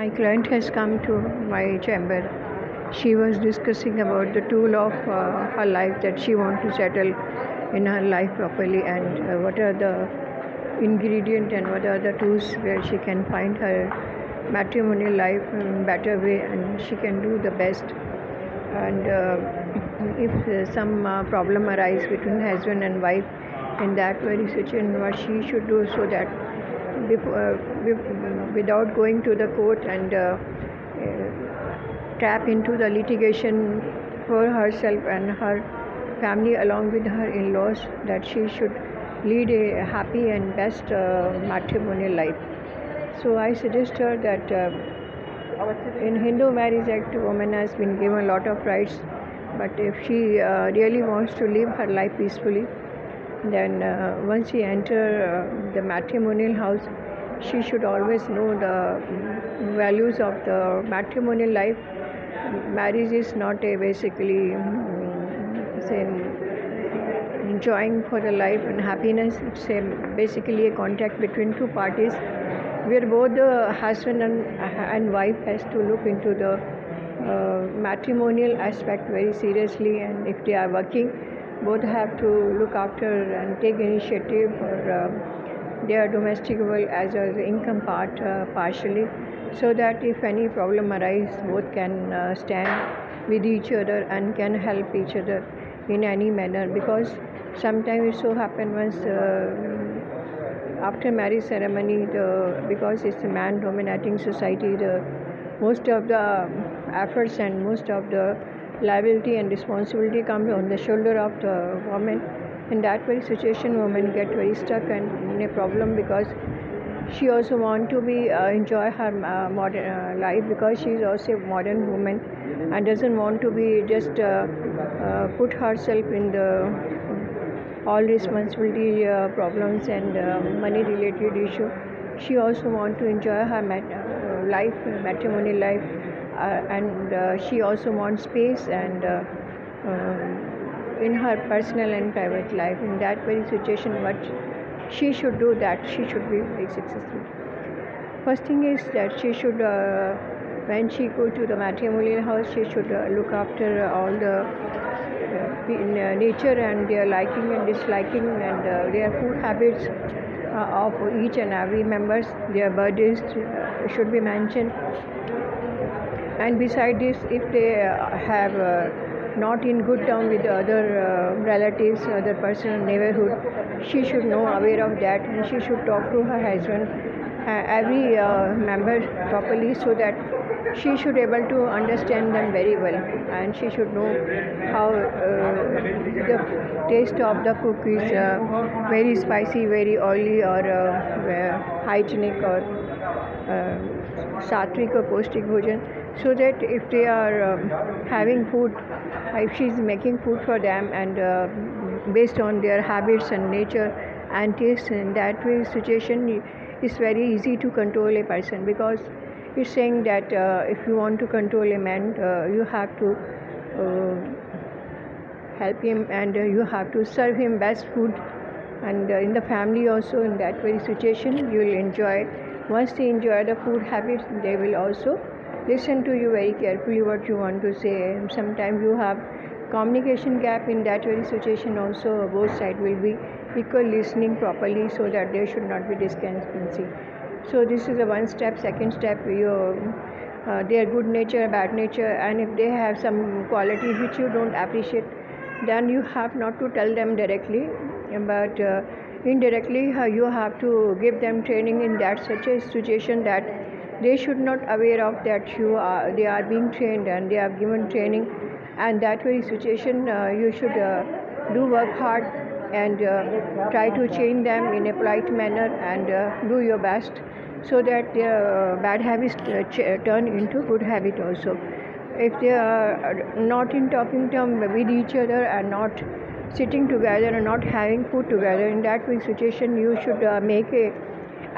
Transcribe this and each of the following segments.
My client has come to my chamber. She was discussing about the tool of her life that she wants to settle in her life properly, and what are the ingredient and what are the tools where she can find her matrimonial life in better way and she can do the best. And if some problem arise between husband and wife, in that very situation what she should do so that without going to the court and tap into the litigation for herself and her family along with her in-laws, that she should lead a happy and best matrimonial life. So I suggest her that in Hindu Marriage Act, woman has been given a lot of rights, but if she really wants to live her life peacefully, then once she enter the matrimonial house, she should always know the values of the matrimonial life. Marriage is not a basically say enjoying for the life and happiness. It's basically a contact between two parties where both the husband and wife has to look into the matrimonial aspect very seriously, and if they are working, both have to look after and take initiative for their domestic work as well as the income part partially, so that if any problem arises, both can stand with each other and can help each other in any manner. Because sometimes it so happens once after marriage ceremony, because it's a man dominating society, the most of the efforts and most of the liability and responsibility comes on the shoulder of the woman. In that very situation, women get very stuck and in a problem, because she also want to be enjoy her modern life, because she is also a modern woman and doesn't want to be just put herself in the all responsibility problems and money related issue. She also want to enjoy her matrimonial life, and she also wants space and in her personal and private life. In that very situation, what she should do, that she should be very successful. First thing is that she should when she go to the matrimonial house, she should look after all the nature and their liking and disliking and their food habits of each and every members. Their birthdays should be mentioned, and beside this, if they have not in good term with other relatives, other person, neighborhood, she should know aware of that, and she should talk to her husband every member properly, so that she should able to understand them very well, and she should know how the taste of the cook is very spicy, very oily, or hygienic, or sattvic or postic bhojan, so that if they are having food, if she is making food for them and based on their habits and nature and taste, in that way situation is very easy to control a person. Because it's saying that if you want to control a man, you have to help him, and you have to serve him best food, and in the family also. In that very situation, you will enjoy. Once they enjoy the food habits, they will also listen to you very carefully what you want to say. Sometimes you have communication gap. In that very situation also, both sides will be equal listening properly, so that there should not be discrepancy. So this is the one step. Second step, their good nature, bad nature, and if they have some qualities which you don't appreciate, then you have not to tell them directly, but indirectly you have to give them training in that such a situation, that they should not aware of that they are being trained and they are given training. And that very situation, you should do work hard and try to change them in a polite manner, and do your best, so that their bad habits turn into good habit also. If they are not in talking term with each other and not sitting together and not having food together, in that way situation you should make a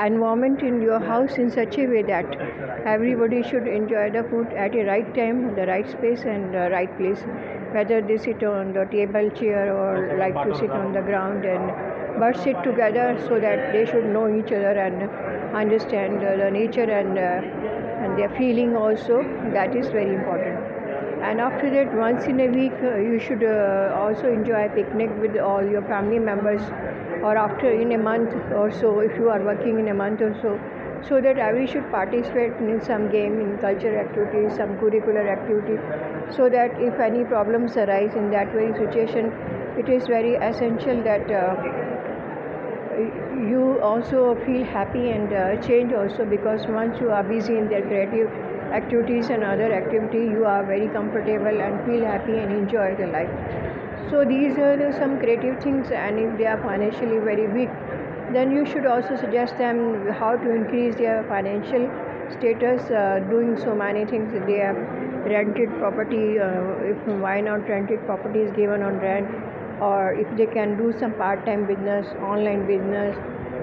environment in your house in such a way that everybody should enjoy the food at a right time, the right space and the right place, whether they sit on the table, chair, or like to sit on the ground, and but sit together, so that they should know each other and understand the nature and and their feeling also, that is very important. And after that, once in a week, you should also enjoy a picnic with all your family members, or after in a month or so, if you are working in a month or so, so that everyone should participate in some game, in cultural activities, some curricular activity, so that if any problems arise in that very situation, it is very essential that you also feel happy and change also, because once you are busy in their creative activities and other activity, you are very comfortable and feel happy and enjoy the life. So these are some creative things, and if they are financially very weak, then you should also suggest them how to increase their financial status, doing so many things. They have rented property, if why not rented property is given on rent, or if they can do some part-time business, online business,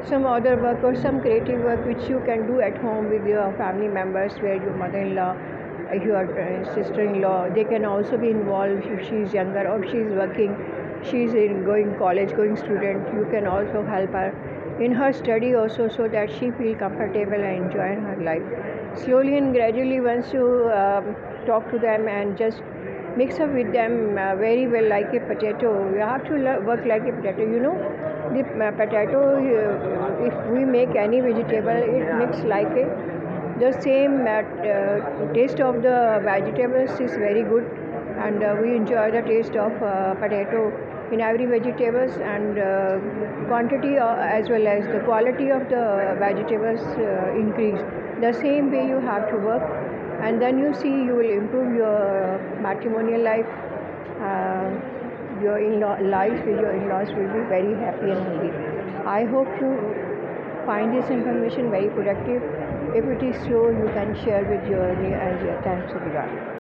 some other work or some creative work which you can do at home with your family members, where your mother-in-law, your sister-in-law, they can also be involved. If she is younger or she is working, she is in going college going student, you can also help her in her study also, so that she feel comfortable and enjoy her life. Slowly and gradually, once you talk to them and just mix up with them very well, like a potato. You have to work like a potato. The potato, if we make any vegetable, it makes like a the same taste of the vegetables is very good, and we enjoy the taste of potato in every vegetables, and quantity as well as the quality of the vegetables increase. The same way you have to work, and then you see you will improve your matrimonial life. uh, your in-law life with your in-laws will be very happy and healthy. I hope you find this information very productive. If it is so, you can share with your near and your thanks to the God.